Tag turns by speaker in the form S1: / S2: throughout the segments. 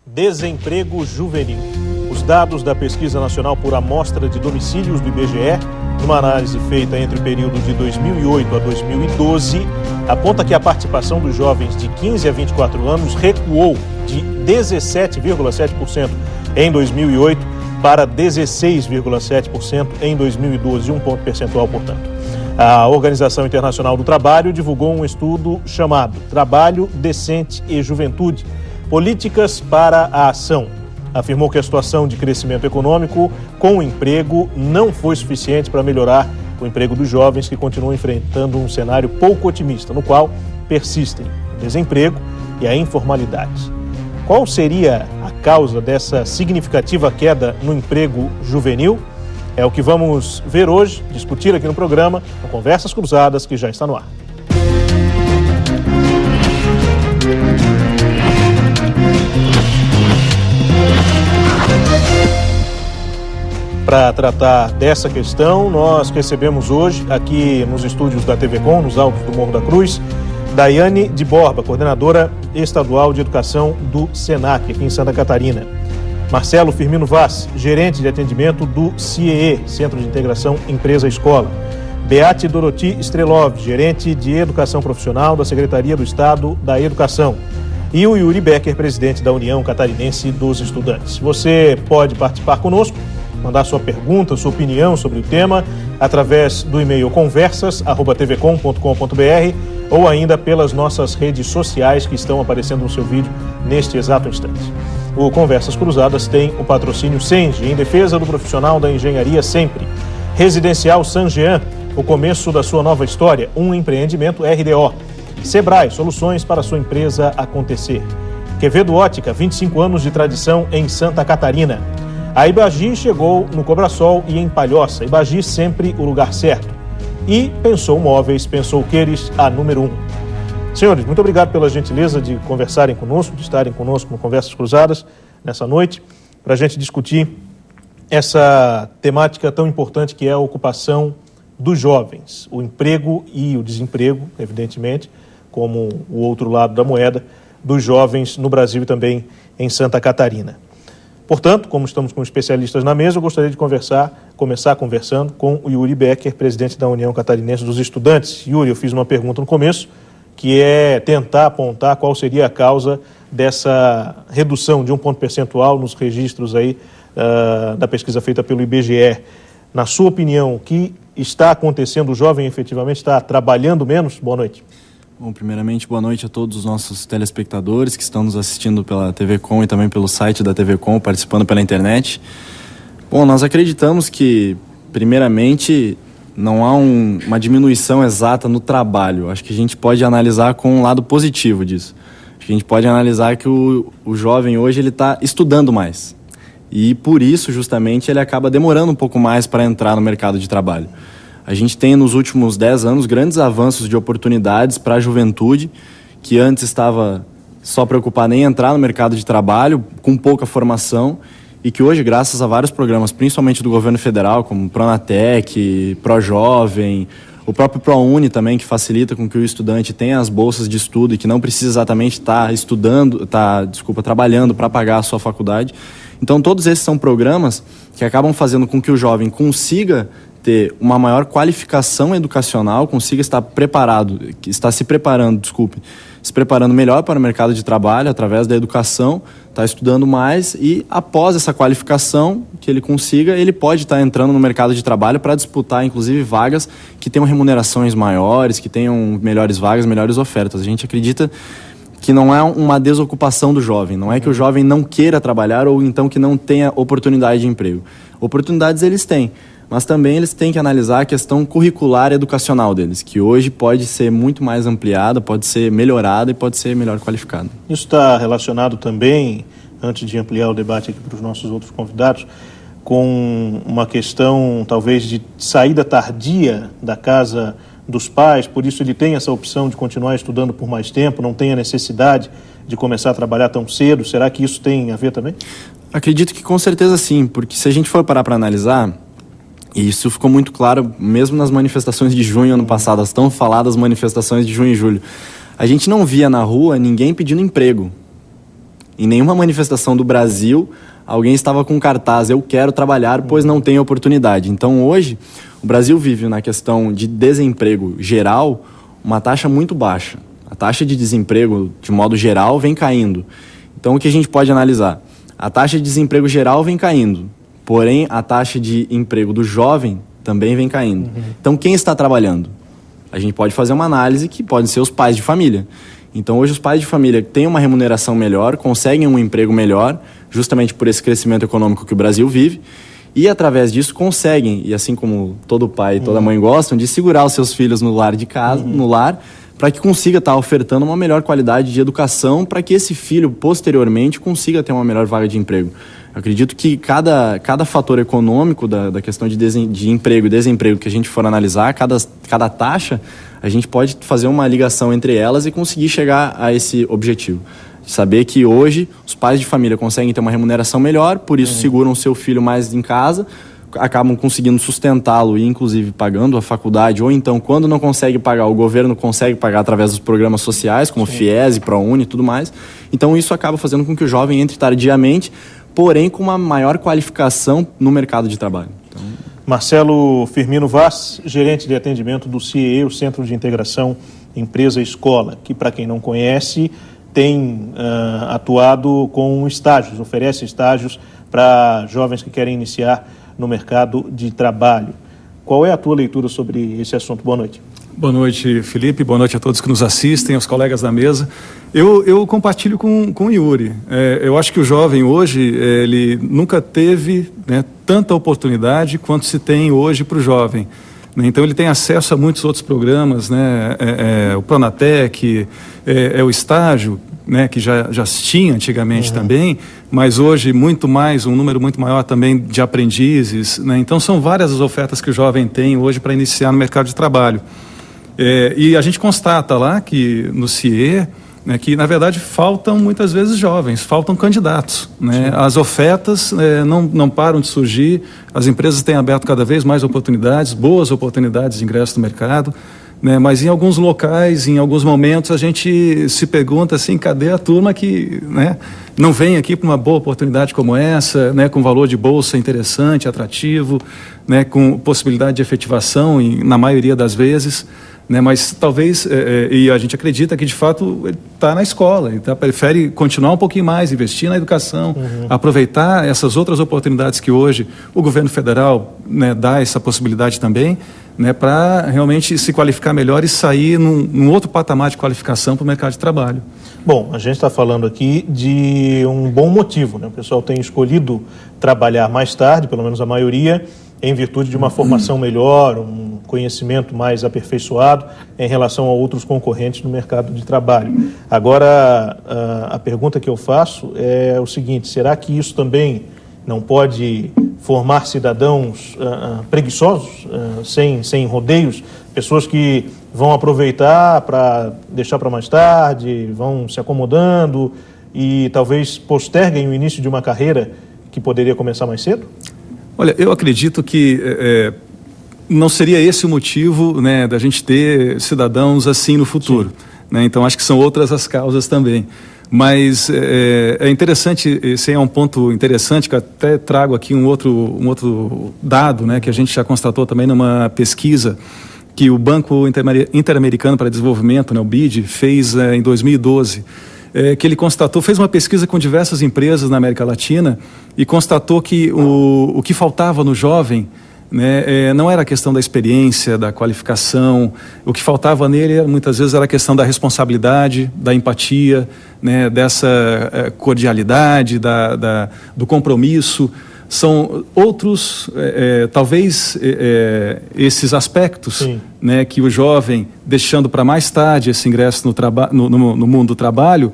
S1: Desemprego juvenil. Os dados da Pesquisa Nacional por Amostra de Domicílios do IBGE, numa análise feita entre o período de 2008 a 2012, aponta que a participação dos jovens de 15 a 24 anos recuou de 17,7% em 2008 para 16,7% em 2012, um ponto percentual, portanto. A Organização Internacional do Trabalho divulgou um estudo chamado Trabalho Decente e Juventude, Políticas para a Ação. Afirmou que a situação de crescimento econômico com o emprego não foi suficiente para melhorar o emprego dos jovens, que continuam enfrentando um cenário pouco otimista, no qual persistem o desemprego e a informalidade. Qual seria a causa dessa significativa queda no emprego juvenil? É o que vamos ver hoje, discutir aqui no programa, no Conversas Cruzadas, que já está no ar. Para tratar dessa questão, nós recebemos hoje, aqui nos estúdios da TV Com, nos altos do Morro da Cruz, Daiane de Borba, coordenadora estadual de educação do SENAC, aqui em Santa Catarina. Marcelo Firmino Vaz, gerente de atendimento do CIEE, Centro de Integração Empresa-Escola. Beate Doroti Strelov, gerente de educação profissional da Secretaria do Estado da Educação. E o Yuri Becker, presidente da União Catarinense dos Estudantes. Você pode participar conosco, mandar sua pergunta, sua opinião sobre o tema, através do e-mail conversas@tvcom.com.br ou ainda pelas nossas redes sociais que estão aparecendo no seu vídeo neste exato instante. O Conversas Cruzadas tem o patrocínio Senge, em defesa do profissional da engenharia sempre. Residencial San Jean, o começo da sua nova história, um empreendimento RDO. Sebrae, soluções para a sua empresa acontecer. Quevedo Ótica, 25 anos de tradição em Santa Catarina. A Ibagi chegou no Cobrasol e em Palhoça. Ibagi sempre o lugar certo. E Pensou Móveis, Pensou Queires, a número 1. Senhores, muito obrigado pela gentileza de conversarem conosco, de estarem conosco no Conversas Cruzadas nessa noite, para a gente discutir essa temática tão importante que é a ocupação dos jovens, o emprego e o desemprego, evidentemente, como o outro lado da moeda, dos jovens no Brasil e também em Santa Catarina. Portanto, como estamos com especialistas na mesa, eu gostaria de começar conversando com o Yuri Becker, presidente da União Catarinense dos Estudantes. Yuri, eu fiz uma pergunta no começo, que é tentar apontar qual seria a causa dessa redução de um ponto percentual nos registros aí da pesquisa feita pelo IBGE. Na sua opinião, o que está acontecendo? O jovem efetivamente está trabalhando menos? Boa noite.
S2: Bom, primeiramente, boa noite a todos os nossos telespectadores que estão nos assistindo pela TV Com e também pelo site da TV Com, participando pela internet. Bom, nós acreditamos que, primeiramente, não há uma diminuição exata no trabalho. Acho que a gente pode analisar com um lado positivo disso. Acho que a gente pode analisar que o jovem hoje ele está estudando mais. E, por isso, justamente, ele acaba demorando um pouco mais para entrar no mercado de trabalho. A gente tem, nos últimos 10 anos, grandes avanços de oportunidades para a juventude, que antes estava só preocupada em entrar no mercado de trabalho, com pouca formação, e que hoje, graças a vários programas, principalmente do governo federal, como Pronatec, ProJovem, o próprio ProUni também, que facilita com que o estudante tenha as bolsas de estudo e que não precisa exatamente estar trabalhando para pagar a sua faculdade. Então, todos esses são programas que acabam fazendo com que o jovem consiga ter uma maior qualificação educacional, consiga se preparando melhor para o mercado de trabalho através da educação, está estudando mais e após essa qualificação que ele consiga, ele pode estar entrando no mercado de trabalho para disputar, inclusive, vagas que tenham remunerações maiores, que tenham melhores vagas, melhores ofertas. A gente acredita que não é uma desocupação do jovem, não é que o jovem não queira trabalhar ou então que não tenha oportunidade de emprego. Oportunidades eles têm, mas também eles têm que analisar a questão curricular e educacional deles, que hoje pode ser muito mais ampliada, pode ser melhorada e pode ser melhor qualificada.
S1: Isso está relacionado também, antes de ampliar o debate aqui para os nossos outros convidados, com uma questão talvez de saída tardia da casa dos pais, por isso ele tem essa opção de continuar estudando por mais tempo, não tem a necessidade de começar a trabalhar tão cedo. Será que isso tem a ver também?
S2: Acredito que com certeza sim, porque se a gente for parar para analisar, e isso ficou muito claro mesmo nas manifestações de junho ano passado, as tão faladas manifestações de junho e julho. A gente não via na rua ninguém pedindo emprego. Em nenhuma manifestação do Brasil, alguém estava com cartaz, eu quero trabalhar, pois não tem oportunidade. Então, hoje, o Brasil vive na questão de desemprego geral uma taxa muito baixa. A taxa de desemprego, de modo geral, vem caindo. Então, o que a gente pode analisar? A taxa de desemprego geral vem caindo, porém, a taxa de emprego do jovem também vem caindo. Então, quem está trabalhando? A gente pode fazer uma análise que podem ser os pais de família. Então, hoje, os pais de família têm uma remuneração melhor, conseguem um emprego melhor, justamente por esse crescimento econômico que o Brasil vive, e, através disso, conseguem, e assim como todo pai e toda mãe gostam, de segurar os seus filhos no lar de casa, no lar, para que consiga estar ofertando uma melhor qualidade de educação, para que esse filho, posteriormente, consiga ter uma melhor vaga de emprego. Eu acredito que cada fator econômico da questão de emprego e desemprego que a gente for analisar, cada taxa, a gente pode fazer uma ligação entre elas e conseguir chegar a esse objetivo. Saber que hoje os pais de família conseguem ter uma remuneração melhor, por isso seguram o seu filho mais em casa, acabam conseguindo sustentá-lo e inclusive pagando a faculdade, ou então quando não consegue pagar, o governo consegue pagar através dos programas sociais, como FIES, ProUni e tudo mais. Então isso acaba fazendo com que o jovem entre tardiamente, porém com uma maior qualificação no mercado de trabalho. Então...
S1: Marcelo Firmino Vaz, gerente de atendimento do CIE, o Centro de Integração Empresa-Escola, que, para quem não conhece, tem atuado com estágios, oferece estágios para jovens que querem iniciar no mercado de trabalho. Qual é a tua leitura sobre esse assunto? Boa noite.
S3: Boa noite, Felipe. Boa noite a todos que nos assistem, aos colegas da mesa. Eu compartilho com o Yuri. Eu acho que o jovem hoje, ele nunca teve, né, tanta oportunidade quanto se tem hoje para o jovem. Então ele tem acesso a muitos outros programas, né? O Pronatec, o estágio, né, que já se tinha antigamente também, mas hoje muito mais, um número muito maior também de aprendizes, né? Então são várias as ofertas que o jovem tem hoje para iniciar no mercado de trabalho. E a gente constata lá que no CIE, né, que na verdade faltam muitas vezes jovens, faltam candidatos, né? As ofertas não param de surgir, as empresas têm aberto cada vez mais oportunidades, boas oportunidades de ingresso no mercado, né? Mas em alguns locais, em alguns momentos, a gente se pergunta assim, cadê a turma que, né, não vem aqui para uma boa oportunidade como essa, né, com valor de bolsa interessante, atrativo, né, com possibilidade de efetivação na maioria das vezes, né, mas talvez, e a gente acredita que de fato ele está na escola, ele prefere continuar um pouquinho mais, investir na educação, aproveitar essas outras oportunidades que hoje o governo federal, né, dá essa possibilidade também, né, para realmente se qualificar melhor e sair num outro patamar de qualificação para o mercado de trabalho.
S1: Bom, a gente está falando aqui de um bom motivo, né? O pessoal tem escolhido trabalhar mais tarde, pelo menos a maioria, em virtude de uma formação melhor, um conhecimento mais aperfeiçoado em relação a outros concorrentes no mercado de trabalho. Agora, a pergunta que eu faço é o seguinte: será que isso também não pode formar cidadãos preguiçosos, sem rodeios, pessoas que vão aproveitar para deixar para mais tarde, vão se acomodando e talvez posterguem o início de uma carreira que poderia começar mais cedo?
S3: Olha, eu acredito que não seria esse o motivo, né, da gente ter cidadãos assim no futuro, né? Então acho que são outras as causas também. Mas é interessante, esse é um ponto interessante, que eu até trago aqui um outro dado, né, que a gente já constatou também numa pesquisa que o Banco Interamericano para Desenvolvimento, né, o BID, fez em 2012, que ele constatou, fez uma pesquisa com diversas empresas na América Latina e constatou que o que faltava no jovem, né, não era a questão da experiência, da qualificação, o que faltava nele muitas vezes era a questão da responsabilidade, da empatia, né, dessa cordialidade, do compromisso. São outros, talvez, esses aspectos, né, que o jovem, deixando para mais tarde esse ingresso no mundo do trabalho,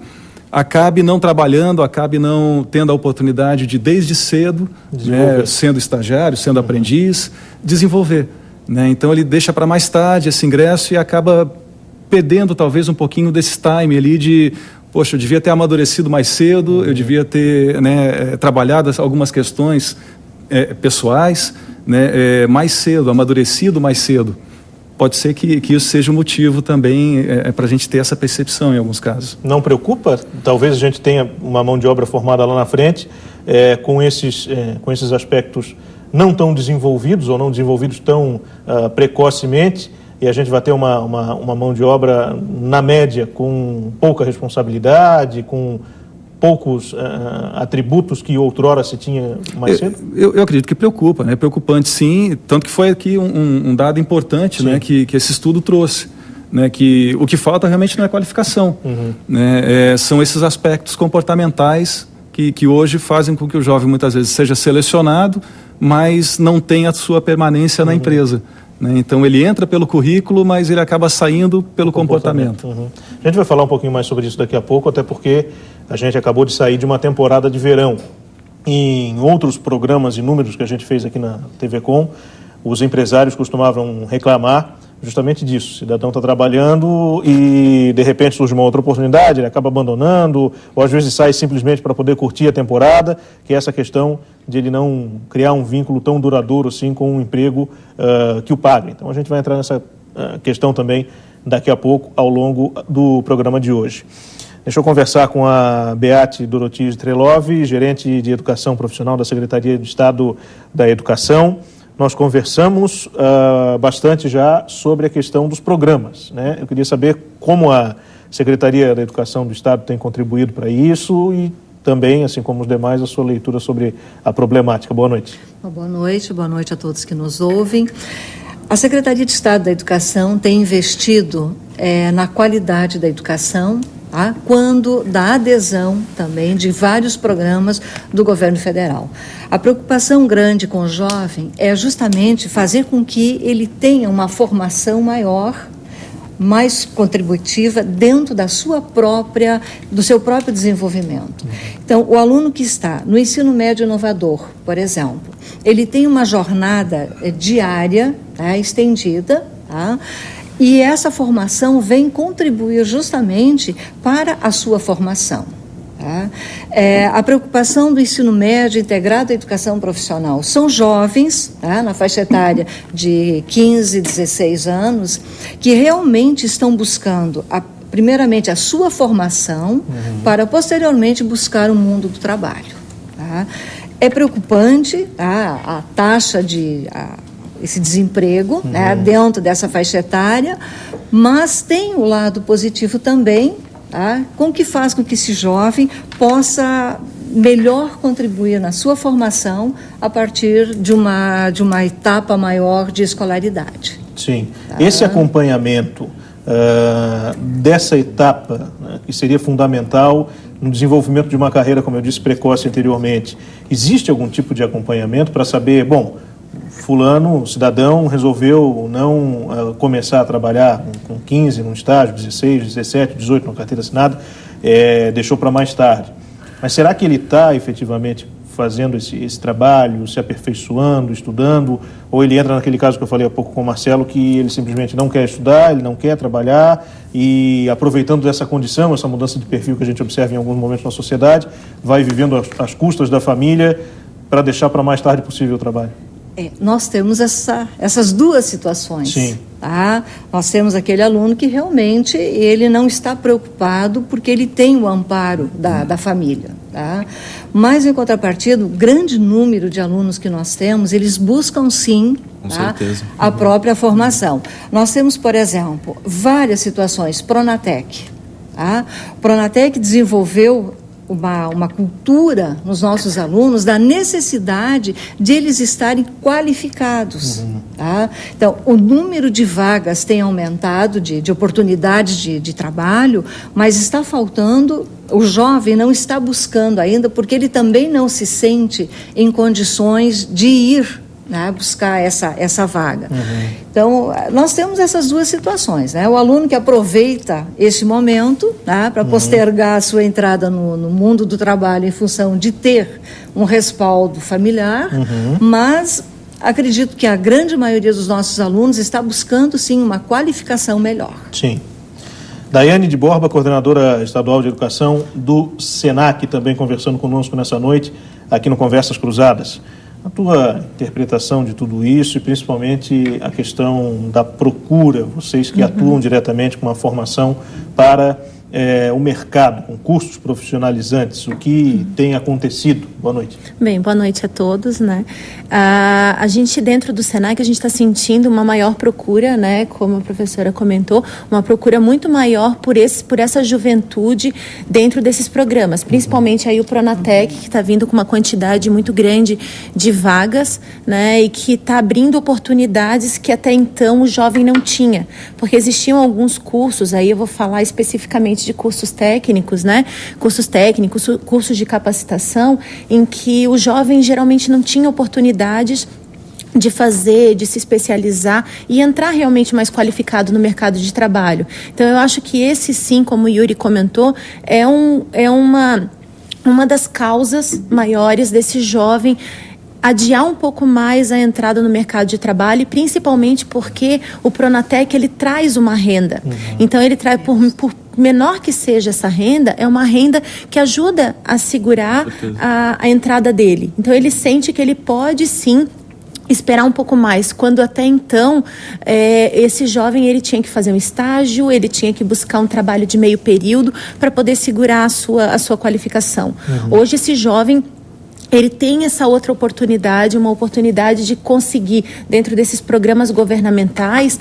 S3: acabe não trabalhando, acabe não tendo a oportunidade de, desde cedo, né, sendo estagiário, sendo aprendiz, desenvolver, né? Então ele deixa para mais tarde esse ingresso e acaba perdendo talvez um pouquinho desse time ali de, poxa, eu devia ter amadurecido mais cedo, eu devia ter, né, trabalhado algumas questões pessoais, né, mais cedo, amadurecido mais cedo. pode ser que isso seja um motivo também para a gente ter essa percepção em alguns casos.
S1: Não preocupa? Talvez a gente tenha uma mão de obra formada lá na frente com esses aspectos não tão desenvolvidos ou não desenvolvidos tão precocemente, e a gente vai ter uma mão de obra, na média, com pouca responsabilidade, com poucos atributos que outrora se tinha mais cedo?
S3: Eu acredito que preocupa, né? Preocupante sim, tanto que foi aqui um dado importante, né, que esse estudo trouxe, né, que o que falta realmente não é qualificação, né, são esses aspectos comportamentais que hoje fazem com que o jovem muitas vezes seja selecionado, mas não tenha a sua permanência na empresa. Né? Então ele entra pelo currículo, mas ele acaba saindo pelo comportamento.
S1: A gente vai falar um pouquinho mais sobre isso daqui a pouco, até porque a gente acabou de sair de uma temporada de verão. Em outros programas e números que a gente fez aqui na TV Com, os empresários costumavam reclamar justamente disso. O cidadão está trabalhando e de repente surge uma outra oportunidade, ele acaba abandonando, ou às vezes sai simplesmente para poder curtir a temporada, que é essa questão de ele não criar um vínculo tão duradouro assim com um emprego que o pague. Então a gente vai entrar nessa questão também daqui a pouco, ao longo do programa de hoje. Deixa eu conversar com a Beate Dorotis Trelov, gerente de Educação Profissional da Secretaria de Estado da Educação. Nós conversamos bastante já sobre a questão dos programas, né? Eu queria saber como a Secretaria da Educação do Estado tem contribuído para isso e também, assim como os demais, a sua leitura sobre a problemática. Boa noite.
S4: Boa noite a todos que nos ouvem. A Secretaria de Estado da Educação tem investido na qualidade da educação, quando da adesão também de vários programas do governo federal. A preocupação grande com o jovem é justamente fazer com que ele tenha uma formação maior, mais contributiva dentro do seu próprio desenvolvimento. Então, o aluno que está no ensino médio inovador, por exemplo, ele tem uma jornada diária, estendida, e essa formação vem contribuir justamente para a sua formação. A preocupação do ensino médio integrado à educação profissional são jovens, na faixa etária de 15, 16 anos, que realmente estão buscando, primeiramente, a sua formação, para posteriormente buscar o mundo do trabalho. É preocupante a taxa de... esse desemprego, dentro dessa faixa etária, mas tem o lado positivo também, com que faz com que esse jovem possa melhor contribuir na sua formação a partir de uma etapa maior de escolaridade.
S1: Sim. Esse acompanhamento dessa etapa, que seria fundamental no desenvolvimento de uma carreira, como eu disse, precoce anteriormente, existe algum tipo de acompanhamento para saber, fulano, cidadão, resolveu não começar a trabalhar com 15 num estágio, 16, 17, 18 numa carteira assinada, deixou para mais tarde. Mas será que ele está efetivamente fazendo esse trabalho, se aperfeiçoando, estudando, ou ele entra naquele caso que eu falei há pouco com o Marcelo, que ele simplesmente não quer estudar, ele não quer trabalhar e, aproveitando dessa condição, essa mudança de perfil que a gente observa em alguns momentos na sociedade, vai vivendo às custas da família para deixar para mais tarde possível o trabalho?
S4: Nós temos essas duas situações.
S1: Sim.
S4: Nós temos aquele aluno que realmente ele não está preocupado porque ele tem o amparo da família. Mas, em contrapartida, o grande número de alunos que nós temos, eles buscam sim a própria formação. Nós temos, por exemplo, várias situações. Pronatec. Pronatec desenvolveu uma cultura nos nossos alunos da necessidade de eles estarem qualificados. Então, o número de vagas tem aumentado, de oportunidades de trabalho, mas está faltando, o jovem não está buscando ainda, porque ele também não se sente em condições de ir buscar essa vaga. Então, nós temos essas duas situações, o aluno que aproveita esse momento para postergar a sua entrada no mundo do trabalho em função de ter um respaldo familiar, mas acredito que a grande maioria dos nossos alunos está buscando, sim, uma qualificação melhor.
S1: Sim. Daiane de Borba, coordenadora estadual de educação do SENAC, também conversando conosco nessa noite, aqui no Conversas Cruzadas. A tua interpretação de tudo isso e principalmente a questão da procura, vocês que atuam diretamente com uma formação para o mercado, com cursos profissionalizantes, o que tem acontecido? Boa noite.
S5: Bem, boa noite a todos, né? A gente, dentro do Senac, a gente está sentindo uma maior procura, né? Como a professora comentou, uma procura muito maior por essa juventude dentro desses programas, principalmente aí o Pronatec, que está vindo com uma quantidade muito grande de vagas, né? E que está abrindo oportunidades que até então o jovem não tinha, porque existiam alguns cursos, aí eu vou falar especificamente de cursos técnicos, né? Cursos técnicos, cursos de capacitação, em que o jovem geralmente não tinha oportunidades de fazer, de se especializar e entrar realmente mais qualificado no mercado de trabalho. Então, eu acho que esse sim, como o Yuri comentou, é uma das causas maiores desse jovem adiar um pouco mais a entrada no mercado de trabalho, e principalmente porque o Pronatec, ele traz uma renda. Então, ele traz, por menor que seja essa renda, é uma renda que ajuda a segurar a entrada dele. Então, ele sente que ele pode, sim, esperar um pouco mais, quando até então esse jovem ele tinha que fazer um estágio, ele tinha que buscar um trabalho de meio período para poder segurar a sua qualificação. Hoje, esse jovem, ele tem essa outra oportunidade, uma oportunidade de conseguir, dentro desses programas governamentais,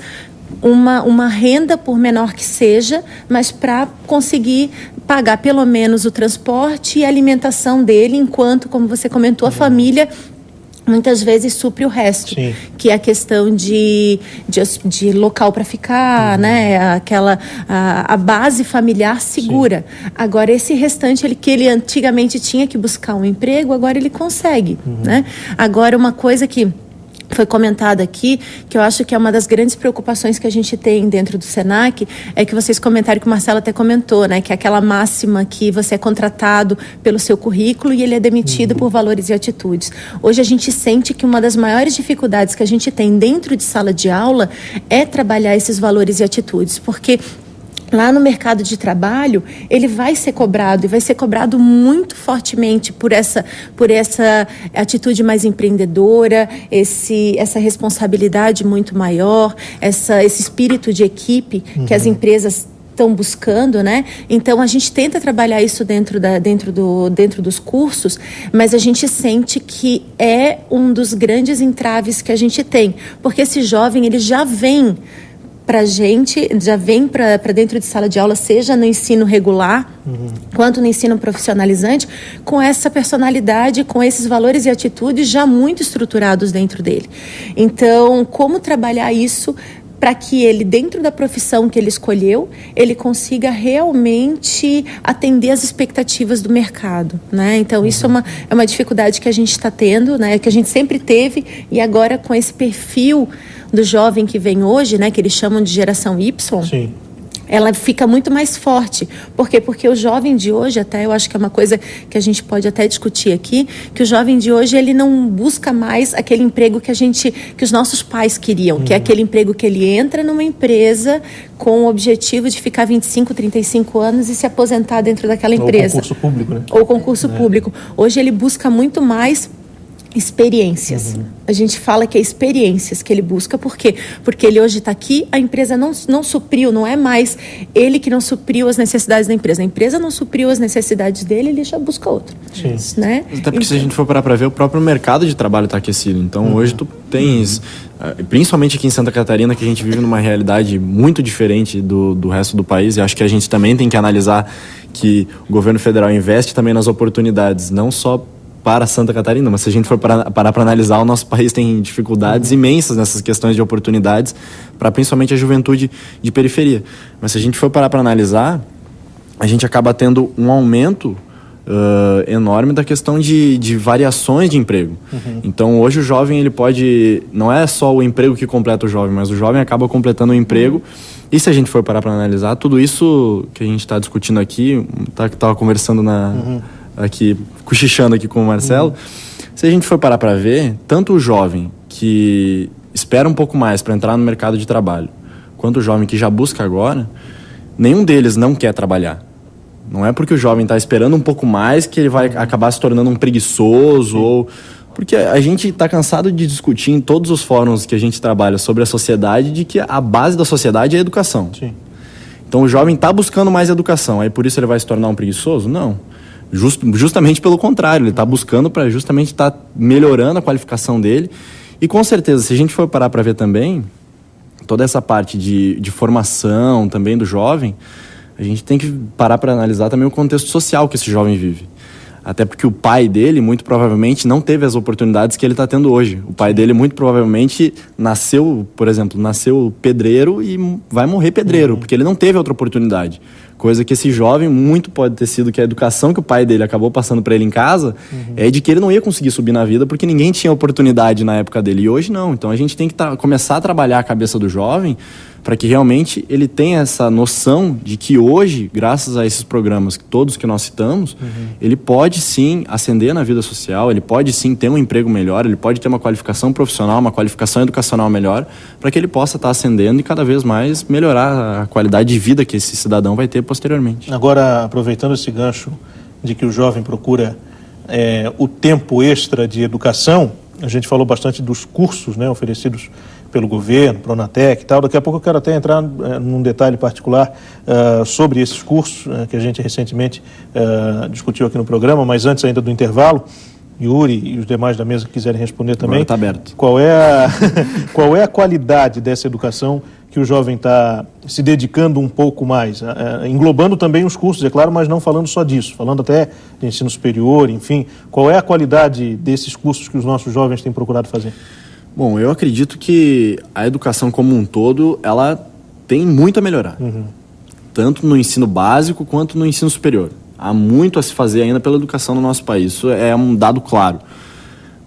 S5: uma renda, por menor que seja, mas para conseguir pagar pelo menos o transporte e a alimentação dele, enquanto, como você comentou, a família muitas vezes supre o resto. Sim. Que é a questão de local para ficar, né? A base familiar segura. Sim. Agora, esse restante, que ele antigamente tinha que buscar um emprego, agora ele consegue, né? Agora, uma coisa que foi comentado aqui, que eu acho que é uma das grandes preocupações que a gente tem dentro do Senac, é que vocês comentaram, que o Marcelo até comentou, né, que é aquela máxima que você é contratado pelo seu currículo e ele é demitido por valores e atitudes. Hoje a gente sente que uma das maiores dificuldades que a gente tem dentro de sala de aula é trabalhar esses valores e atitudes, porque lá no mercado de trabalho, ele vai ser cobrado, e vai ser cobrado muito fortemente por essa atitude mais empreendedora, essa responsabilidade muito maior, esse espírito de equipe que as empresas estão buscando, né? Então, a gente tenta trabalhar isso dentro dos cursos, mas a gente sente que é um dos grandes entraves que a gente tem, porque esse jovem, ele já vem para a gente, já vem para dentro de sala de aula, seja no ensino regular, quanto no ensino profissionalizante, com essa personalidade, com esses valores e atitudes já muito estruturados dentro dele. Então, como trabalhar isso para que ele, dentro da profissão que ele escolheu, ele consiga realmente atender às expectativas do mercado, né? Então, isso é uma dificuldade que a gente está tendo, né? Que a gente sempre teve, e agora com esse perfil do jovem que vem hoje, né? Que eles chamam de geração Y. Sim. Ela fica muito mais forte. Por quê? Porque o jovem de hoje, até eu acho que é uma coisa que a gente pode até discutir aqui, que o jovem de hoje, ele não busca mais aquele emprego que os nossos pais queriam, que é aquele emprego que ele entra numa empresa com o objetivo de ficar 25, 35 anos e se aposentar dentro daquela empresa.
S1: Ou concurso público, né?
S5: Ou concurso público. Hoje ele busca muito mais experiências. A gente fala que é experiências que ele busca. Por quê? Porque ele hoje está aqui, a empresa não supriu, não é mais ele que não supriu as necessidades da empresa. A empresa não supriu as necessidades dele, ele já busca outro. Sim. Né?
S2: Até porque se a gente for parar para ver, o próprio mercado de trabalho está aquecido. Então hoje tu tens, principalmente aqui em Santa Catarina, que a gente vive numa realidade muito diferente do resto do país, e acho que a gente também tem que analisar que o governo federal investe também nas oportunidades, não só para Santa Catarina, mas se a gente for parar para analisar, o nosso país tem dificuldades imensas nessas questões de oportunidades para principalmente a juventude de periferia. Mas se a gente for parar para analisar, a gente acaba tendo um aumento enorme da questão de variações de emprego. Então hoje o jovem, ele pode, não é só o emprego que completa o jovem, mas o jovem acaba completando o emprego. E se a gente for parar para analisar, tudo isso que a gente está discutindo aqui, estava conversando aqui, cochichando aqui com o Marcelo, se a gente for parar para ver, tanto o jovem que espera um pouco mais para entrar no mercado de trabalho, quanto o jovem que já busca agora, nenhum deles não quer trabalhar. Não é porque o jovem está esperando um pouco mais que ele vai acabar se tornando um preguiçoso, ou Porque a gente está cansado de discutir em todos os fóruns que a gente trabalha sobre a sociedade de que a base da sociedade é a educação.
S1: Sim.
S2: Então o jovem está buscando mais educação, aí por isso ele vai se tornar um preguiçoso? Não. Justamente pelo contrário, ele está buscando para justamente estar melhorando a qualificação dele. E com certeza, se a gente for parar para ver também, toda essa parte de formação também do jovem, a gente tem que parar para analisar também o contexto social que esse jovem vive. Até porque o pai dele, muito provavelmente, não teve as oportunidades que ele está tendo hoje. O pai dele, muito provavelmente, nasceu, por exemplo, nasceu pedreiro e vai morrer pedreiro, porque ele não teve outra oportunidade. Coisa que esse jovem, muito pode ter sido que a educação que o pai dele acabou passando para ele em casa, é de que ele não ia conseguir subir na vida, porque ninguém tinha oportunidade na época dele. E hoje não. Então a gente tem que começar a trabalhar a cabeça do jovem para que realmente ele tenha essa noção de que hoje, graças a esses programas, todos que nós citamos, ele pode sim ascender na vida social, ele pode sim ter um emprego melhor, ele pode ter uma qualificação profissional, uma qualificação educacional melhor, para que ele possa estar ascendendo e cada vez mais melhorar a qualidade de vida que esse cidadão vai ter posteriormente.
S1: Agora, aproveitando esse gancho de que o jovem procura o tempo extra de educação, a gente falou bastante dos cursos, né, oferecidos pelo governo, Pronatec e tal. Daqui a pouco eu quero até entrar num detalhe particular sobre esses cursos que a gente recentemente discutiu aqui no programa, mas antes ainda do intervalo, Yuri e os demais da mesa que quiserem responder também.
S2: Está aberto.
S1: Qual é a qualidade dessa educação que o jovem está se dedicando um pouco mais, englobando também os cursos, é claro, mas não falando só disso, falando até de ensino superior, enfim. Qual é a qualidade desses cursos que os nossos jovens têm procurado fazer?
S2: Bom, eu acredito que a educação como um todo, ela tem muito a melhorar. Tanto no ensino básico quanto no ensino superior. Há muito a se fazer ainda pela educação no nosso país, isso é um dado claro.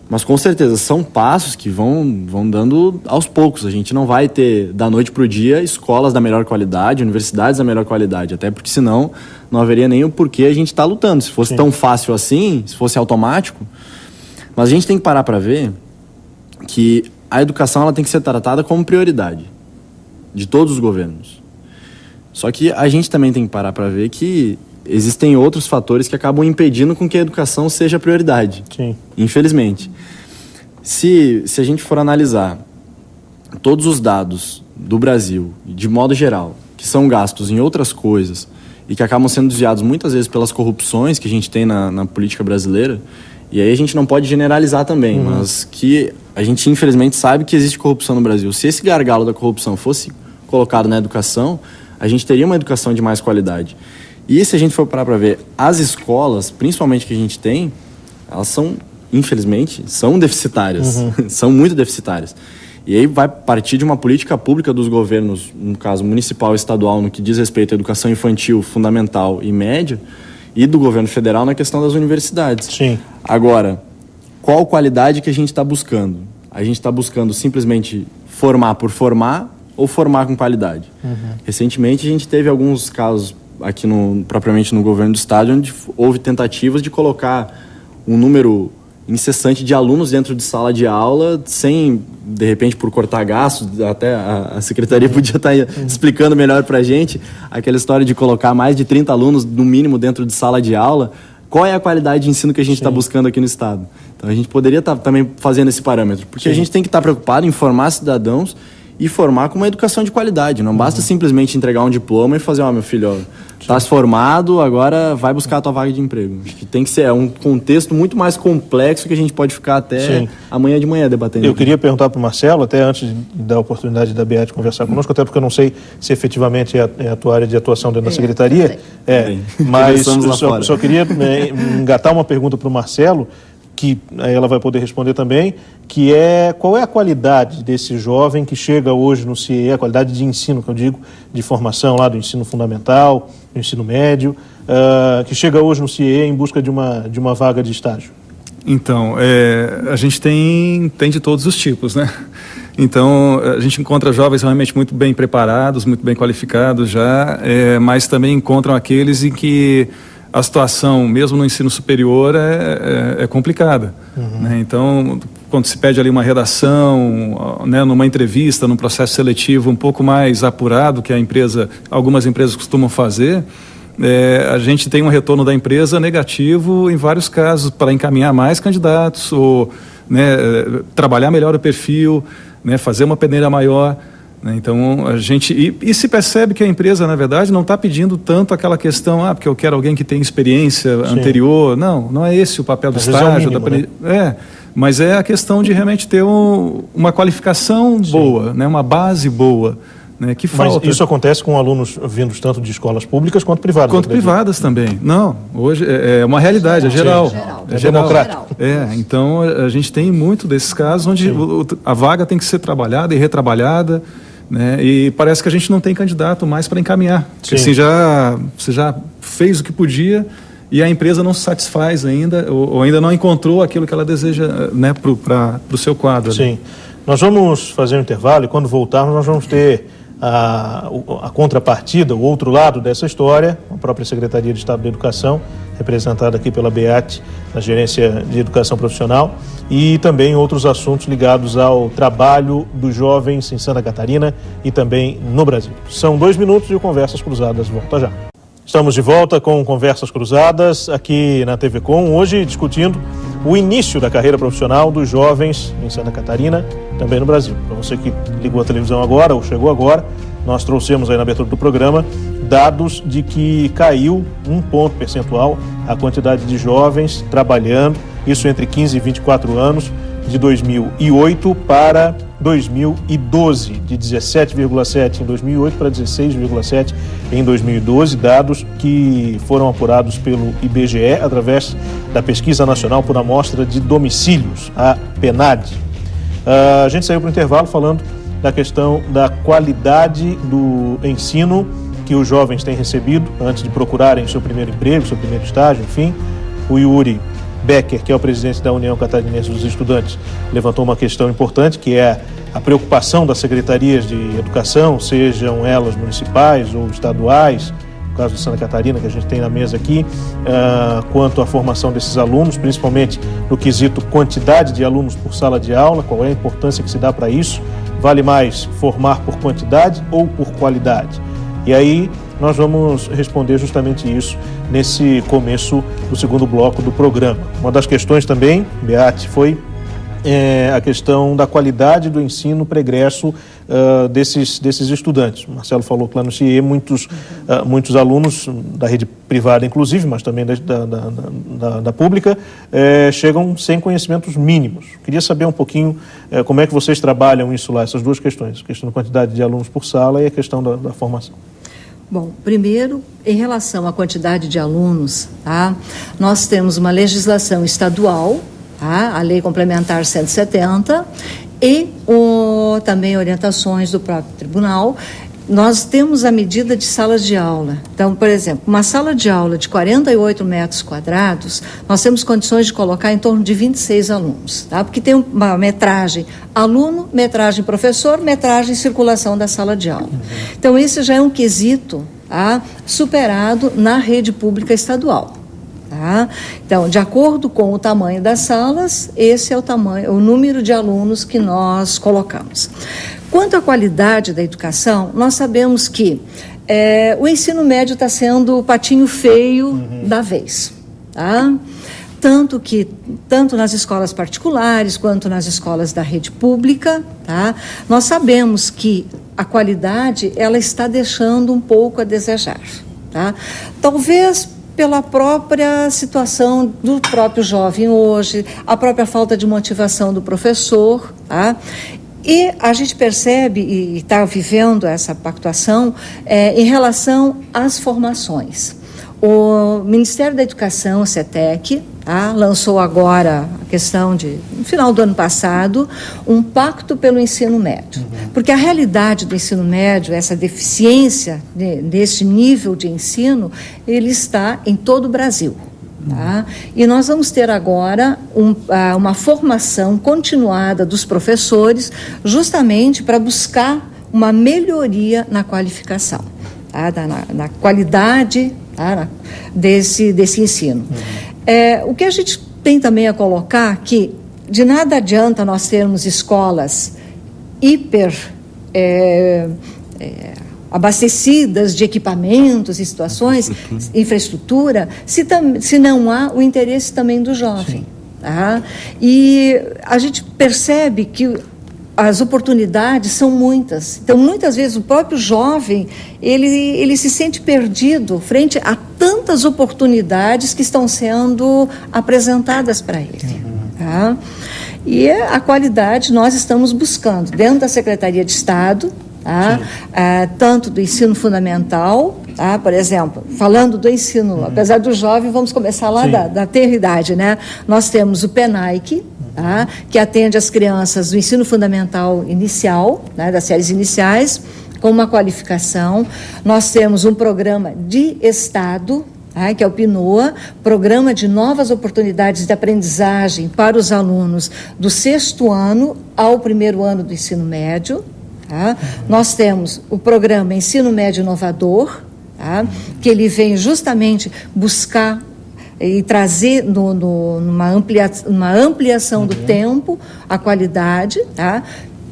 S2: Mas com certeza são passos que vão dando aos poucos. A gente não vai ter da noite para o dia escolas da melhor qualidade, universidades da melhor qualidade, até porque senão não haveria nem o porquê a gente estar lutando. Se fosse tão fácil assim, se fosse automático. Mas a gente tem que parar para ver que a educação ela tem que ser tratada como prioridade de todos os governos. Só que a gente também tem que parar para ver que existem outros fatores que acabam impedindo com que a educação seja prioridade.
S1: Sim.
S2: Infelizmente. Se a gente for analisar todos os dados do Brasil, de modo geral, que são gastos em outras coisas e que acabam sendo desviados muitas vezes pelas corrupções que a gente tem na política brasileira, e aí a gente não pode generalizar também, mas que a gente infelizmente sabe que existe corrupção no Brasil. Se esse gargalo da corrupção fosse colocado na educação, a gente teria uma educação de mais qualidade. E se a gente for parar para ver, as escolas, principalmente que a gente tem, elas são, infelizmente, são deficitárias, são muito deficitárias. E aí vai partir de uma política pública dos governos, no caso municipal e estadual, no que diz respeito à educação infantil, fundamental e média, e do governo federal na questão das universidades.
S1: Sim.
S2: Agora, qual qualidade que a gente está buscando? A gente está buscando simplesmente formar por formar ou formar com qualidade? Recentemente a gente teve alguns casos aqui propriamente no governo do estado, onde houve tentativas de colocar um número incessante de alunos dentro de sala de aula, sem, de repente, por cortar gastos, até a secretaria podia estar explicando melhor para a gente, aquela história de colocar mais de 30 alunos, no mínimo, dentro de sala de aula. Qual é a qualidade de ensino que a gente está buscando aqui no estado? Então, a gente poderia estar também fazendo esse parâmetro, porque a gente tem que estar preocupado em formar cidadãos e formar com uma educação de qualidade. Não basta simplesmente entregar um diploma e fazer, meu filho, tá formado, agora vai buscar a tua vaga de emprego. Acho que tem que ser um contexto muito mais complexo que a gente pode ficar até amanhã de manhã debatendo.
S1: Eu queria perguntar para o Marcelo, até antes de dar a oportunidade da Beate conversar conosco, até porque eu não sei se efetivamente é a tua área de atuação dentro da secretaria, mas só queria engatar uma pergunta para o Marcelo, que ela vai poder responder também, que é qual é a qualidade desse jovem que chega hoje no CIE, a qualidade de ensino, que eu digo, de formação lá do ensino fundamental, do ensino médio, que chega hoje no CIE em busca de uma vaga de estágio?
S3: Então, a gente tem de todos os tipos, né? Então, a gente encontra jovens realmente muito bem preparados, muito bem qualificados já, mas também encontram aqueles em que a situação, mesmo no ensino superior, é complicada. Né? Então, quando se pede ali uma redação, né, numa entrevista, num processo seletivo um pouco mais apurado, que algumas empresas costumam fazer, a gente tem um retorno da empresa negativo em vários casos, para encaminhar mais candidatos, ou né, trabalhar melhor o perfil, né, fazer uma peneira maior. Então, a gente... E se percebe que a empresa, na verdade, não está pedindo tanto aquela questão, porque eu quero alguém que tem experiência anterior. Não é esse o papel do estágio. Mas é a questão de realmente ter uma qualificação boa, né, uma base boa. Né, que falta.
S1: Mas isso acontece com alunos vindos tanto de escolas públicas quanto privadas?
S3: Quanto privadas também. Não, hoje é uma realidade, é geral.
S1: É democrático.
S3: Então, a gente tem muito desses casos onde a vaga tem que ser trabalhada e retrabalhada. Né? E parece que a gente não tem candidato mais para encaminhar. Porque assim, você já fez o que podia e a empresa não se satisfaz ainda, ou ainda não encontrou aquilo que ela deseja, né, para o seu quadro.
S1: Sim. Né? Nós vamos fazer um intervalo e quando voltarmos nós vamos ter a contrapartida, o outro lado dessa história, a própria Secretaria de Estado da Educação, representada aqui pela BEAT, na Gerência de Educação Profissional, e também outros assuntos ligados ao trabalho dos jovens em Santa Catarina e também no Brasil. São 2 minutos e o Conversas Cruzadas volta já. Estamos de volta com Conversas Cruzadas aqui na TV Com, hoje discutindo o início da carreira profissional dos jovens em Santa Catarina, também no Brasil. Para você que ligou a televisão agora ou chegou agora, nós trouxemos aí na abertura do programa dados de que caiu 1 ponto percentual a quantidade de jovens trabalhando, isso entre 15 e 24 anos, de 2008 para 2012, de 17,7 em 2008 para 16,7 em 2012, dados que foram apurados pelo IBGE através da Pesquisa Nacional por Amostra de Domicílios, a PNAD. A gente saiu para o intervalo falando da questão da qualidade do ensino que os jovens têm recebido antes de procurarem seu primeiro emprego, seu primeiro estágio, enfim. O Yuri Becker, que é o presidente da União Catarinense dos Estudantes, levantou uma questão importante, que é a preocupação das secretarias de educação, sejam elas municipais ou estaduais, no caso de Santa Catarina, que a gente tem na mesa aqui, quanto à formação desses alunos, principalmente no quesito quantidade de alunos por sala de aula, qual é a importância que se dá para isso, vale mais formar por quantidade ou por qualidade? E aí nós vamos responder justamente isso nesse começo do segundo bloco do programa. Uma das questões também, Beate, foi a questão da qualidade do ensino pregresso desses estudantes. O Marcelo falou que lá no CIE muitos alunos da rede privada, inclusive, mas também da pública, chegam sem conhecimentos mínimos. Queria saber um pouquinho como é que vocês trabalham isso lá, essas duas questões, a questão da quantidade de alunos por sala e a questão da formação.
S4: Bom, primeiro, em relação à quantidade de alunos, nós temos uma legislação estadual, a Lei Complementar 170, e também orientações do próprio tribunal. Nós temos a medida de salas de aula. Então, por exemplo, uma sala de aula de 48 metros quadrados, nós temos condições de colocar em torno de 26 alunos, porque tem uma metragem aluno, metragem professor, metragem circulação da sala de aula. Então, esse já é um quesito superado na rede pública estadual. Então, de acordo com o tamanho das salas, esse é o número de alunos que nós colocamos. Quanto à qualidade da educação, nós sabemos que o ensino médio está sendo o patinho feio da vez. Tanto nas escolas particulares quanto nas escolas da rede pública, nós sabemos que a qualidade ela está deixando um pouco a desejar. Talvez pela própria situação do próprio jovem hoje, a própria falta de motivação do professor, E a gente percebe e está vivendo essa pactuação em relação às formações. O Ministério da Educação, o CETEC, lançou agora a questão no final do ano passado, um pacto pelo ensino médio. Porque a realidade do ensino médio, essa deficiência desse nível de ensino, ele está em todo o Brasil. E nós vamos ter agora uma formação continuada dos professores, justamente para buscar uma melhoria na qualificação, na qualidade desse ensino. O que a gente tem também a colocar que de nada adianta nós termos escolas abastecidas de equipamentos e situações, infraestrutura, se não há o interesse também do jovem. Tá? E a gente percebe que as oportunidades são muitas. Então, muitas vezes, o próprio jovem, ele se sente perdido frente a tantas oportunidades que estão sendo apresentadas para ele. Tá? E a qualidade nós estamos buscando dentro da Secretaria de Estado, tá? Tanto do ensino fundamental, tá? Por exemplo, falando do ensino, apesar do jovem, vamos começar lá da tenridade, né? Nós temos o PENAIC, tá? Que atende as crianças do ensino fundamental inicial, né? Das séries iniciais, com uma qualificação. Nós temos um programa de Estado, que é o PNOA, Programa de Novas Oportunidades de Aprendizagem para os alunos do 6º ano ao 1º ano do ensino médio. Tá? Nós temos o programa Ensino Médio Inovador, tá? Que ele vem justamente buscar e trazer numa ampliação do tempo a qualidade, tá?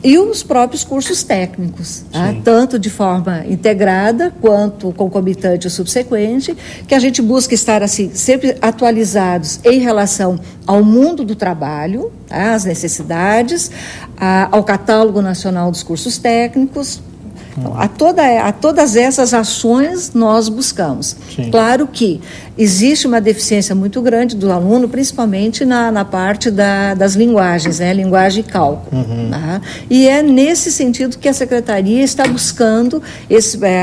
S4: E os próprios cursos técnicos, tá? Tanto de forma integrada quanto concomitante ou subsequente, que a gente busca estar assim, sempre atualizados em relação ao mundo do trabalho, tá? Às necessidades, ao catálogo nacional dos cursos técnicos. Então, a todas essas ações nós buscamos. Claro que existe uma deficiência muito grande do aluno, principalmente na parte das linguagens, né? Linguagem e cálculo. Tá? E é nesse sentido que a Secretaria está buscando,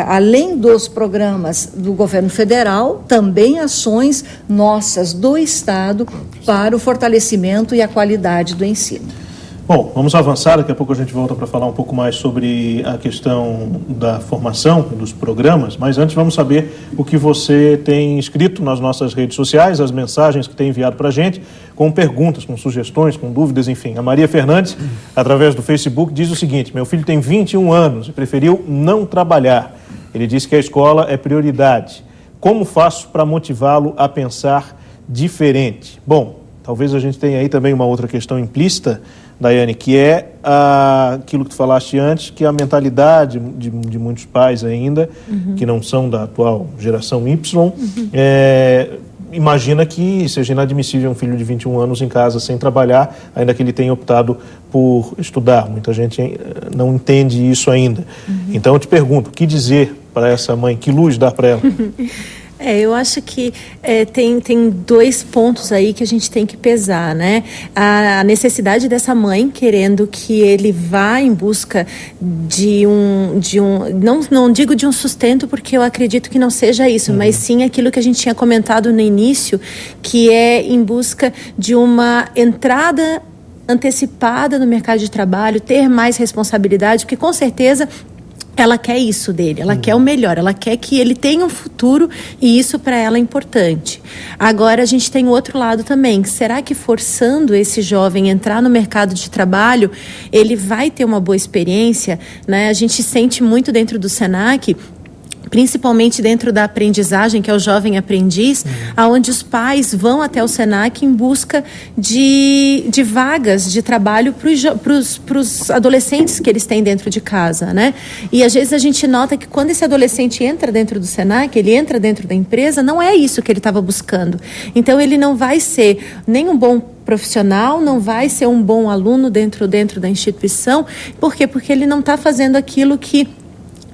S4: além dos programas do governo federal, também ações nossas do Estado para o fortalecimento e a qualidade do ensino.
S1: Bom, vamos avançar, daqui a pouco a gente volta para falar um pouco mais sobre a questão da formação, dos programas, mas antes vamos saber o que você tem escrito nas nossas redes sociais, as mensagens que tem enviado para a gente, com perguntas, com sugestões, com dúvidas, enfim. A Maria Fernandes, através do Facebook, diz o seguinte: meu filho tem 21 anos e preferiu não trabalhar. Ele disse que a escola é prioridade. Como faço para motivá-lo a pensar diferente? Bom, talvez a gente tenha aí também uma outra questão implícita, Daiane, que é aquilo que tu falaste antes, que é a mentalidade de muitos pais ainda, que não são da atual geração Y, imagina que seja inadmissível um filho de 21 anos em casa sem trabalhar, ainda que ele tenha optado por estudar. Muita gente não entende isso ainda. Então eu te pergunto, o que dizer para essa mãe? Que luz dar para ela?
S5: Eu acho que tem dois pontos aí que a gente tem que pesar, né? A necessidade dessa mãe querendo que ele vá em busca não digo de um sustento, porque eu acredito que não seja isso, mas sim aquilo que a gente tinha comentado no início, que é em busca de uma entrada antecipada no mercado de trabalho, ter mais responsabilidade, porque com certeza ela quer isso dele, ela quer o melhor, ela quer que ele tenha um futuro e isso para ela é importante. Agora a gente tem o outro lado também, será que forçando esse jovem a entrar no mercado de trabalho, ele vai ter uma boa experiência, né? A gente sente muito dentro do Senac, principalmente dentro da aprendizagem, que é o jovem aprendiz, onde os pais vão até o Senac em busca de vagas de trabalho para os adolescentes que eles têm dentro de casa, né? E às vezes a gente nota que quando esse adolescente entra dentro do Senac, ele entra dentro da empresa, não é isso que ele estava buscando. Então ele não vai ser nem um bom profissional, não vai ser um bom aluno dentro da instituição. Por quê? Porque ele não está fazendo aquilo que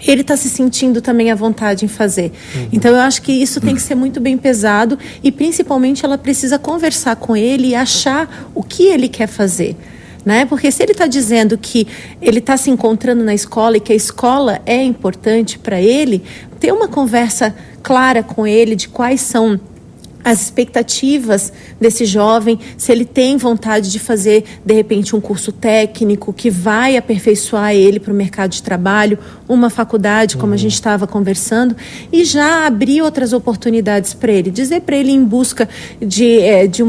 S5: ele está se sentindo também à vontade em fazer. Então eu acho que isso tem que ser muito bem pesado e principalmente ela precisa conversar com ele e achar o que ele quer fazer, né? Porque se ele está dizendo que ele está se encontrando na escola e que a escola é importante para ele, ter uma conversa clara com ele de quais são as expectativas desse jovem, se ele tem vontade de fazer, de repente, um curso técnico que vai aperfeiçoar ele para o mercado de trabalho, uma faculdade, como a gente estava conversando, e já abrir outras oportunidades para ele, dizer para ele em busca de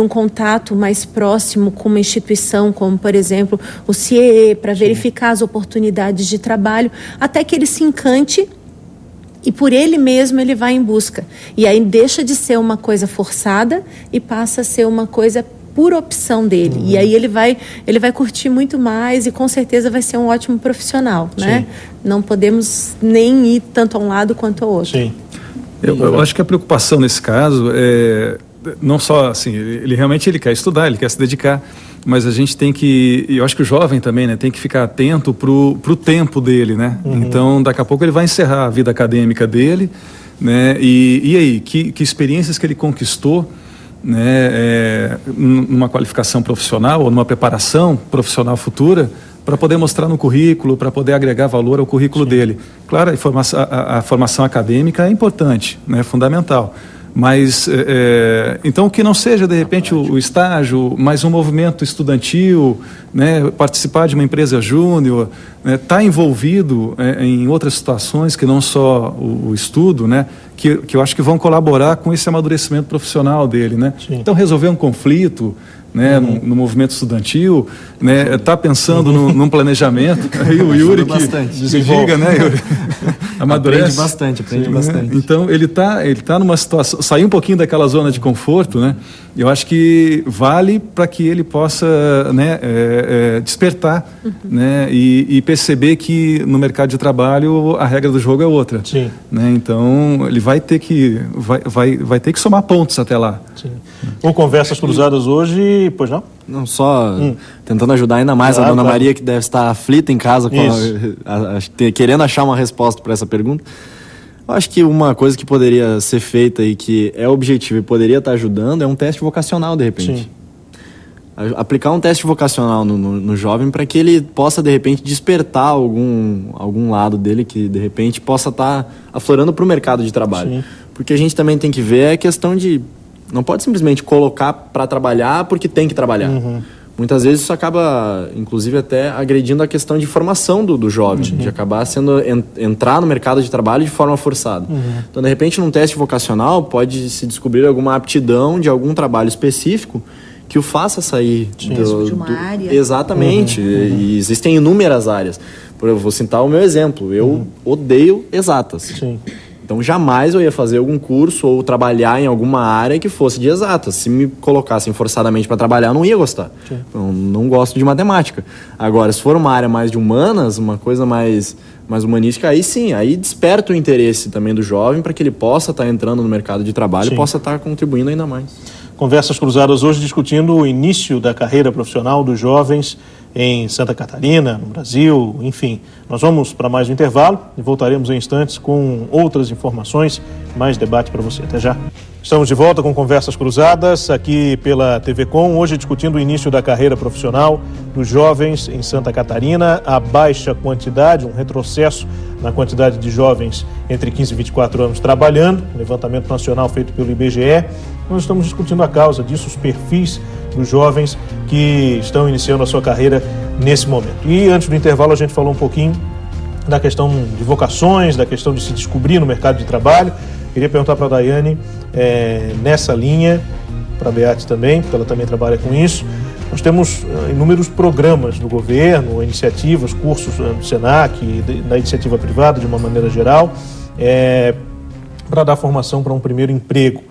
S5: um contato mais próximo com uma instituição, como, por exemplo, o CIE, para verificar as oportunidades de trabalho, até que ele se encante e por ele mesmo ele vai em busca. E aí deixa de ser uma coisa forçada e passa a ser uma coisa por opção dele. E aí ele vai curtir muito mais e com certeza vai ser um ótimo profissional, né? Não podemos nem ir tanto a um lado quanto ao outro.
S3: Sim. Eu acho que a preocupação nesse caso não só assim, ele realmente quer estudar, ele quer se dedicar, mas a gente tem que, eu acho que o jovem também, né, tem que ficar atento pro tempo dele, né? Então, daqui a pouco ele vai encerrar a vida acadêmica dele, né? E aí, que experiências que ele conquistou, né, numa qualificação profissional ou numa preparação profissional futura, para poder mostrar no currículo, para poder agregar valor ao currículo dele. Claro, a formação acadêmica é importante, né, fundamental. Mas, então, que não seja, de repente, o estágio, mas um movimento estudantil, né, participar de uma empresa júnior, tá envolvido em outras situações que não só o estudo, né, que eu acho que vão colaborar com esse amadurecimento profissional dele, né? Então, resolver um conflito, né, no movimento estudantil, né, tá pensando num planejamento. Aí o Yuri que diga, né, Yuri? Amadurece.
S2: Aprende bastante.
S3: Então ele tá numa situação, sair um pouquinho daquela zona de conforto, né? Eu acho que vale para que ele possa, né, despertar, né, e perceber que no mercado de trabalho a regra do jogo é outra.
S1: Sim.
S3: Né? Então ele vai ter que somar pontos até lá.
S1: Sim. Com conversas cruzadas hoje, pois não?
S2: Não, só tentando ajudar ainda mais a Dona Maria, que deve estar aflita em casa, querendo achar uma resposta para essa pergunta. Eu acho que uma coisa que poderia ser feita e que é objetivo e poderia estar ajudando é um teste vocacional, de repente. Sim. Aplicar um teste vocacional no jovem para que ele possa, de repente, despertar algum lado dele que, de repente, possa estar aflorando para o mercado de trabalho. Sim. Porque a gente também tem que ver a questão de... Não pode simplesmente colocar para trabalhar porque tem que trabalhar. Muitas vezes isso acaba, inclusive, até agredindo a questão de formação do jovem, de acabar entrar no mercado de trabalho de forma forçada. Então, de repente, num teste vocacional, pode se descobrir alguma aptidão de algum trabalho específico que o faça sair
S4: de uma área.
S2: Exatamente. E existem inúmeras áreas. Eu vou citar o meu exemplo. Eu odeio exatas. Sim. Então, jamais eu ia fazer algum curso ou trabalhar em alguma área que fosse de exatas. Se me colocassem forçadamente para trabalhar, eu não ia gostar. Eu não gosto de matemática. Agora, se for uma área mais de humanas, uma coisa mais humanística, aí sim, aí desperta o interesse também do jovem para que ele possa estar entrando no mercado de trabalho e possa estar contribuindo ainda mais.
S1: Conversas cruzadas hoje discutindo o início da carreira profissional dos jovens em Santa Catarina, no Brasil, enfim. Nós vamos para mais um intervalo e voltaremos em instantes com outras informações, mais debate para você. Até já. Estamos de volta com Conversas Cruzadas, aqui pela TV Com, hoje discutindo o início da carreira profissional dos jovens em Santa Catarina, a baixa quantidade, um retrocesso na quantidade de jovens entre 15 e 24 anos trabalhando, um levantamento nacional feito pelo IBGE. Nós estamos discutindo a causa disso, os perfis dos jovens que estão iniciando a sua carreira nesse momento. E antes do intervalo a gente falou um pouquinho da questão de vocações, da questão de se descobrir no mercado de trabalho. Queria perguntar para a Daiane, nessa linha, para a Beate também, porque ela também trabalha com isso. Nós temos inúmeros programas do governo, iniciativas, cursos do SENAC, da iniciativa privada de uma maneira geral, para dar formação para um primeiro emprego.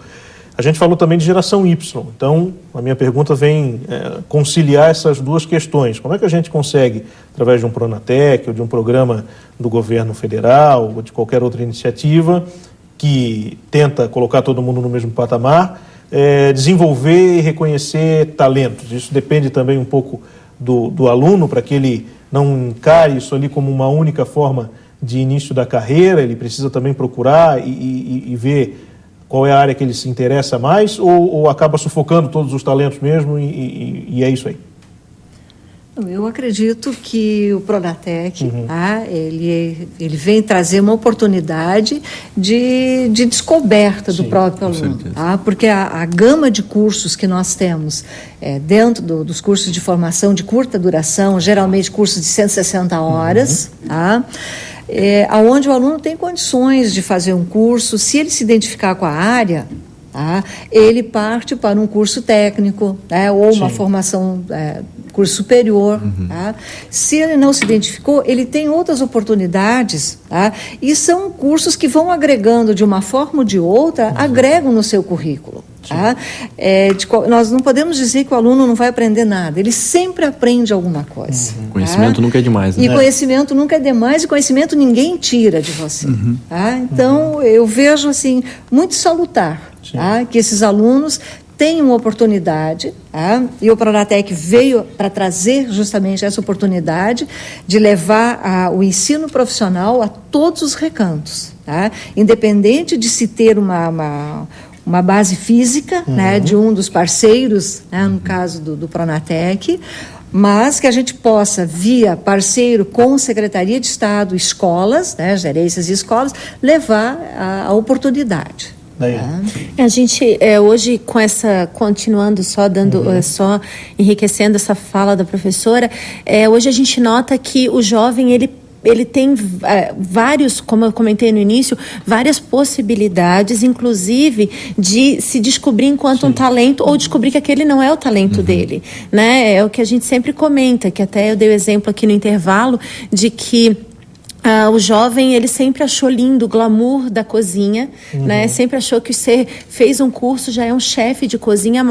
S1: A gente falou também de geração Y, então a minha pergunta vem conciliar essas duas questões. Como é que a gente consegue, através de um Pronatec ou de um programa do governo federal ou de qualquer outra iniciativa que tenta colocar todo mundo no mesmo patamar, desenvolver e reconhecer talentos? Isso depende também um pouco do aluno, para que ele não encare isso ali como uma única forma de início da carreira. Ele precisa também procurar e ver qual é a área que ele se interessa mais, ou acaba sufocando todos os talentos mesmo e é isso aí?
S4: Eu acredito que o Pronatec, ele vem trazer uma oportunidade de descoberta do próprio aluno, porque a gama de cursos que nós temos dentro dos cursos de formação de curta duração, geralmente cursos de 160 horas, onde o aluno tem condições de fazer um curso, se ele se identificar com a área, ele parte para um curso técnico, ou uma formação, curso superior. Se ele não se identificou, ele tem outras oportunidades, e são cursos que vão agregando de uma forma ou de outra, agregam no seu currículo. Tá? Nós não podemos dizer que o aluno não vai aprender nada, ele sempre aprende alguma coisa.
S2: Conhecimento nunca é demais, né?
S4: E conhecimento nunca é demais, e conhecimento ninguém tira de você. Tá? Então, eu vejo assim, muito salutar, tá? Que esses alunos tenham uma oportunidade, tá? E o Pronatec veio para trazer justamente essa oportunidade de levar o ensino profissional a todos os recantos, tá? Independente de se ter uma base física, né, de um dos parceiros, né, no caso do Pronatec, mas que a gente possa, via parceiro com Secretaria de Estado, escolas, né, gerências e escolas, levar a oportunidade.
S5: A gente hoje continuando só dando só enriquecendo essa fala da professora, hoje a gente nota que o jovem ele tem vários, como eu comentei no início, várias possibilidades, inclusive de se descobrir enquanto um talento ou descobrir que aquele não é o talento dele, né? É o que a gente sempre comenta, que até eu dei o exemplo aqui no intervalo de que o jovem, ele sempre achou lindo o glamour da cozinha, né? Sempre achou que você fez um curso, já é um chefe de cozinha,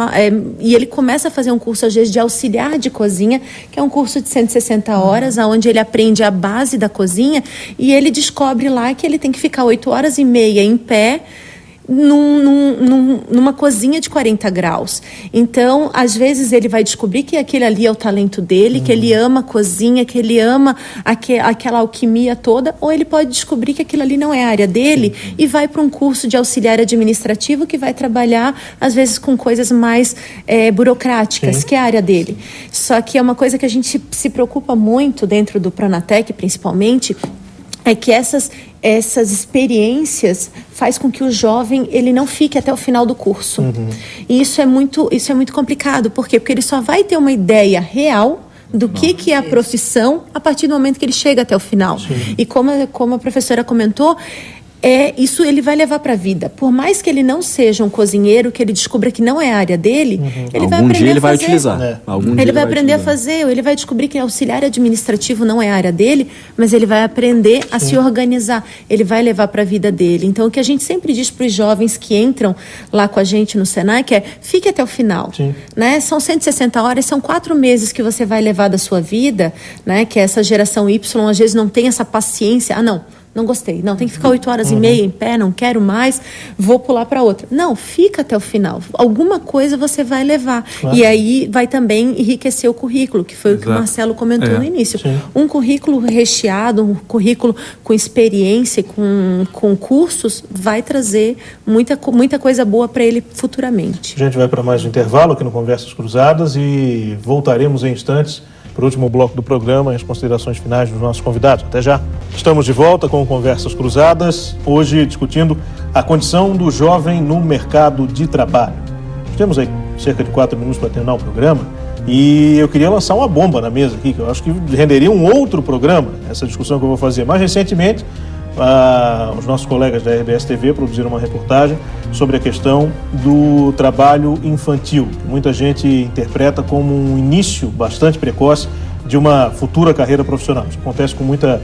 S5: e ele começa a fazer um curso, às vezes, de auxiliar de cozinha, que é um curso de 160 horas, onde ele aprende a base da cozinha, e ele descobre lá que ele tem que ficar 8 horas e meia em pé, numa cozinha de 40 graus. Então, às vezes ele vai descobrir que aquele ali é o talento dele, que ele ama a cozinha, que ele ama aquela alquimia toda, ou ele pode descobrir que aquilo ali não é a área dele e vai para um curso de auxiliar administrativo que vai trabalhar, às vezes, com coisas mais burocráticas, que é a área dele. Só que é uma coisa que a gente se preocupa muito dentro do Pronatec, principalmente, é que essas experiências faz com que o jovem ele não fique até o final do curso. E isso é muito complicado. Por quê? Porque ele só vai ter uma ideia real do que é a profissão a partir do momento que ele chega até o final. E como a professora comentou, isso ele vai levar para a vida. Por mais que ele não seja um cozinheiro, que ele descubra que não é a área dele, ele vai aprender a fazer. Ele vai aprender a fazer, ou ele vai descobrir que auxiliar administrativo não é a área dele, mas ele vai aprender a se organizar. Ele vai levar para a vida dele. Então, o que a gente sempre diz para os jovens que entram lá com a gente no Senac fique até o final. Né? São 160 horas, são 4 meses que você vai levar da sua vida, né? Que essa geração Y, às vezes, não tem essa paciência. Não gostei. Não, tem que ficar 8 horas e meia em pé, não quero mais, vou pular para outra. Não, fica até o final. Alguma coisa você vai levar. E aí vai também enriquecer o currículo, que foi o que o Marcelo comentou no início. Um currículo recheado, um currículo com experiência, com cursos, vai trazer muita coisa boa para ele futuramente.
S1: A gente vai para mais um intervalo aqui no Conversas Cruzadas e voltaremos em instantes para o último bloco do programa e as considerações finais dos nossos convidados. Até já. Estamos de volta com Conversas Cruzadas, hoje discutindo a condição do jovem no mercado de trabalho. Temos aí cerca de 4 minutos para terminar o programa e eu queria lançar uma bomba na mesa aqui, que eu acho que renderia um outro programa, essa discussão que eu vou fazer. Mais recentemente, os nossos colegas da RBS TV produziram uma reportagem sobre a questão do trabalho infantil, que muita gente interpreta como um início bastante precoce de uma futura carreira profissional. Isso acontece com muita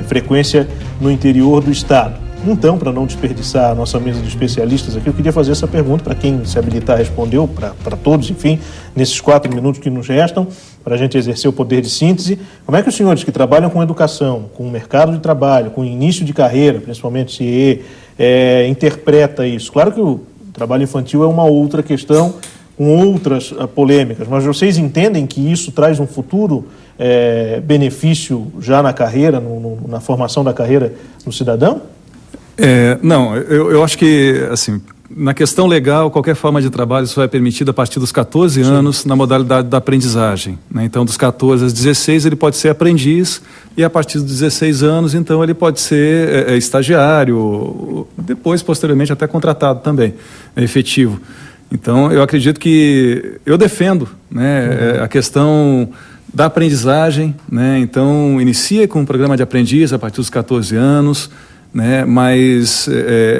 S1: frequência no interior do estado. Então, para não desperdiçar a nossa mesa de especialistas aqui, eu queria fazer essa pergunta para quem se habilitar respondeu, para todos, enfim, nesses 4 minutos que nos restam, para a gente exercer o poder de síntese. Como é que os senhores que trabalham com educação, com o mercado de trabalho, com início de carreira, principalmente CIE, interpreta isso? Claro que o trabalho infantil é uma outra questão, com outras polêmicas, mas vocês entendem que isso traz um futuro benefício já na carreira, na formação da carreira do cidadão?
S3: Não, eu acho que, assim, na questão legal, qualquer forma de trabalho isso é permitido a partir dos 14 anos na modalidade da aprendizagem. Né? Então, dos 14 aos 16 ele pode ser aprendiz e a partir dos 16 anos, então, ele pode ser estagiário, depois, posteriormente, até contratado também, efetivo. Então, eu acredito que eu defendo, né, a questão da aprendizagem, né? Então, inicia com um programa de aprendiz a partir dos 14 anos, né? Mas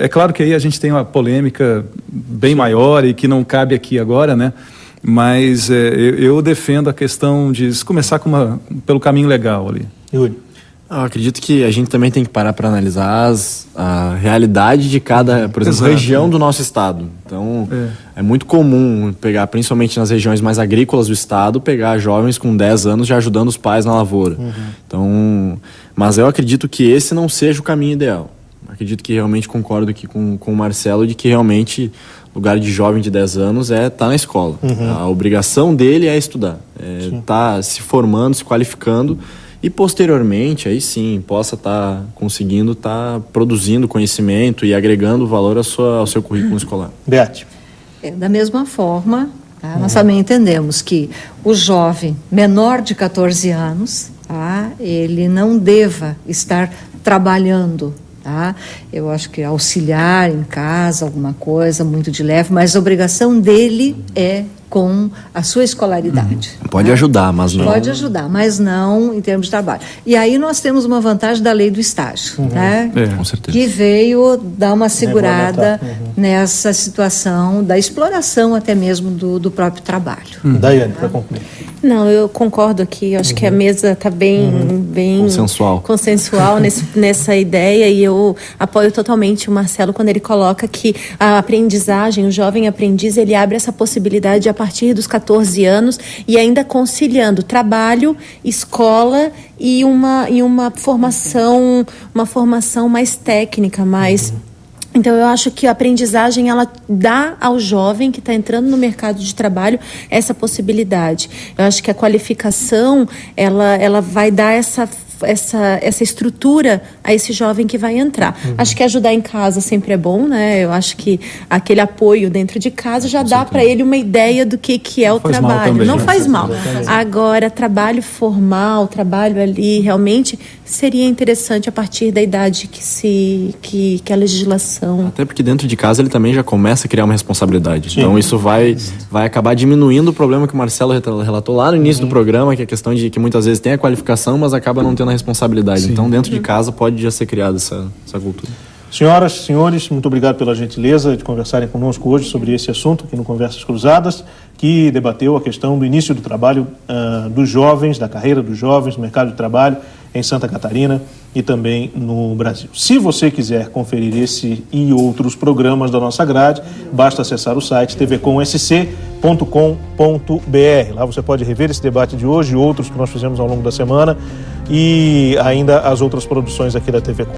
S3: é claro que aí a gente tem uma polêmica bem maior e que não cabe aqui agora, né? Mas eu defendo a questão de começar pelo caminho legal ali.
S1: Yuri.
S2: Eu acredito que a gente também tem que parar para analisar a realidade de cada, por exemplo, região do nosso estado. Então, é muito comum pegar, principalmente nas regiões mais agrícolas do estado, pegar jovens com 10 anos já ajudando os pais na lavoura. Então, mas eu acredito que esse não seja o caminho ideal. Acredito que realmente concordo aqui com o Marcelo de que realmente o lugar de jovem de 10 anos é estar na escola. A obrigação dele é estudar, estar se formando, se qualificando, e posteriormente, aí sim, possa estar conseguindo estar produzindo conhecimento e agregando valor ao seu currículo escolar.
S1: Beate.
S4: Da mesma forma, tá? Nós também entendemos que o jovem menor de 14 anos, tá? Ele não deva estar trabalhando. Tá? Eu acho que auxiliar em casa, alguma coisa muito de leve, mas a obrigação dele é com a sua escolaridade.
S2: Pode ajudar, mas não...
S4: Pode ajudar, mas não em termos de trabalho. E aí nós temos uma vantagem da lei do estágio, né?
S2: Com certeza.
S4: Que veio dar uma segurada nessa situação da exploração até mesmo do próprio trabalho.
S1: Daiane, para concluir.
S5: Não, eu concordo aqui, eu acho que a mesa está bem consensual nessa ideia, e eu apoio totalmente o Marcelo quando ele coloca que a aprendizagem, o jovem aprendiz, ele abre essa possibilidade a partir dos 14 anos e ainda conciliando trabalho, escola e uma formação mais técnica, mais... Então, eu acho que a aprendizagem, ela dá ao jovem que está entrando no mercado de trabalho essa possibilidade. Eu acho que a qualificação, ela vai dar essa estrutura a esse jovem que vai entrar. Acho que ajudar em casa sempre é bom, né? Eu acho que aquele apoio dentro de casa já dá para ele uma ideia do que é o trabalho. Não faz mal. Agora, trabalho formal, trabalho ali, realmente seria interessante a partir da idade que a legislação...
S2: Até porque dentro de casa ele também já começa a criar uma responsabilidade. Sim. Então isso vai acabar diminuindo o problema que o Marcelo relatou lá no início do programa, que é a questão de que muitas vezes tem a qualificação, mas acaba não tendo a responsabilidade. Sim. Então dentro de casa pode já ser criada essa cultura.
S1: Senhoras, senhores, muito obrigado pela gentileza de conversarem conosco hoje sobre esse assunto aqui no Conversas Cruzadas, que debateu a questão do início do trabalho dos jovens, da carreira dos jovens no mercado de trabalho em Santa Catarina e também no Brasil. Se você quiser conferir esse e outros programas da nossa grade, basta acessar o site tvcomsc.com.br. Lá você pode rever esse debate de hoje e outros que nós fizemos ao longo da semana e ainda as outras produções aqui da TV Com.